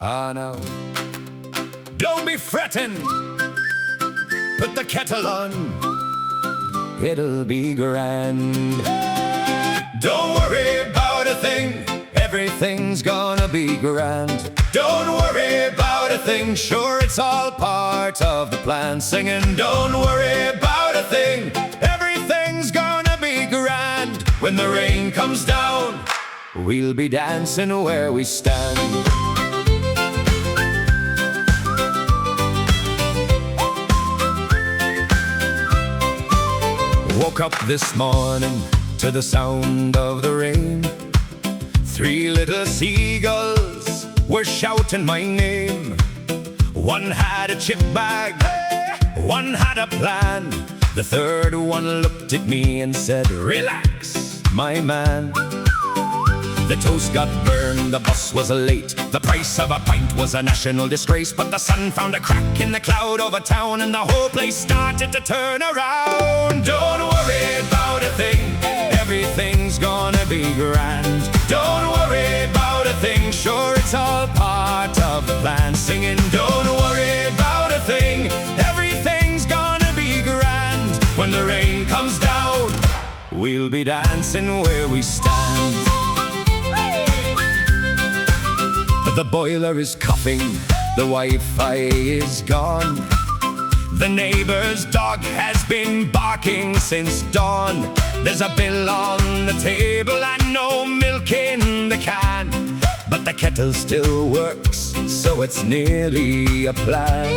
Ah, now, don't be frettin'. Put the kettle on, it'll be grand. Don't worry about a thing, everything's gonna be grand. Don't worry about a thing, sure it's all part of the plan. Singing, don't worry about a thing, everything's gonna be grand. When the rain comes down, we'll be dancing where we stand. Woke up this morning to the sound of the rain. 3 little seagulls were shouting my name. One had a chip bag, one had a plan. The third one looked at me and said, "Relax, my man." The toast got burned, the bus was late. The price of a pint was a national disgrace. But the sun found a crack in the cloud over town, and the whole place started to turn around. Don't worry about a thing, everything's gonna be grand. Don't worry about a thing, sure it's all part of the plan. Singing, don't worry about a thing, everything's gonna be grand. When the rain comes down, we'll be dancing where we stand. The boiler is coughing, the Wi-Fi is gone. The neighbor's dog has been barking since dawn. There's a bill on the table and no milk in the can. But the kettle still works, so it's nearly a plan.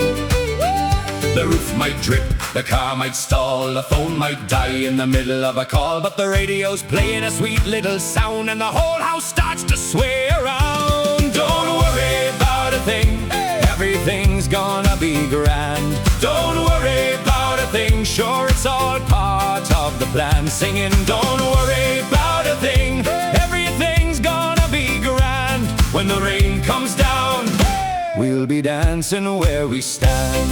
The roof might drip, the car might stall, the phone might die in the middle of a call. But the radio's playing a sweet little sound, and the whole house starts to sway around. Don't worry about a thing, everything's gonna be grand. Don't worry about a thing, sure it's all part of the plan. Singing, don't worry about a thing, everything's gonna be grand. When the rain comes down, we'll be dancing where we stand.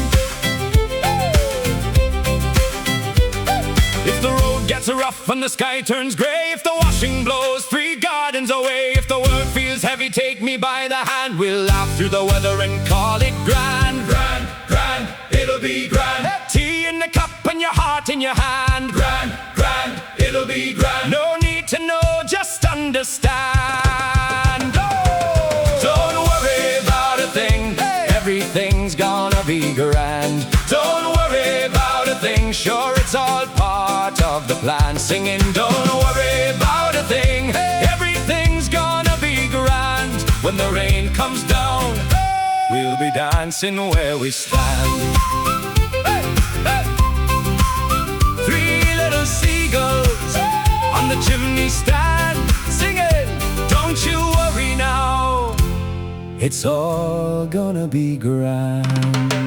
If the road gets rough and the sky turns grey, if the washing blows 3 gardens away, if the world feels heavy, take me by the hand. We'll laugh through the weather and call it grand. Grand, grand, it'll be grand. Tea in the cup and your heart in your hand. Grand, grand, it'll be grand. No need to know, just understand. Oh! Don't worry about a thing, everything's gonna be grand. Don't worry about a thing, sure it's all part of the plan. Singing, don't worry about a thing, everything's gonna be grand. When the rain comes down, we'll be dancing where we stand. Hey, hey. 3 little seagulls on the chimney stand, singing, don't you worry now, it's all gonna be grand.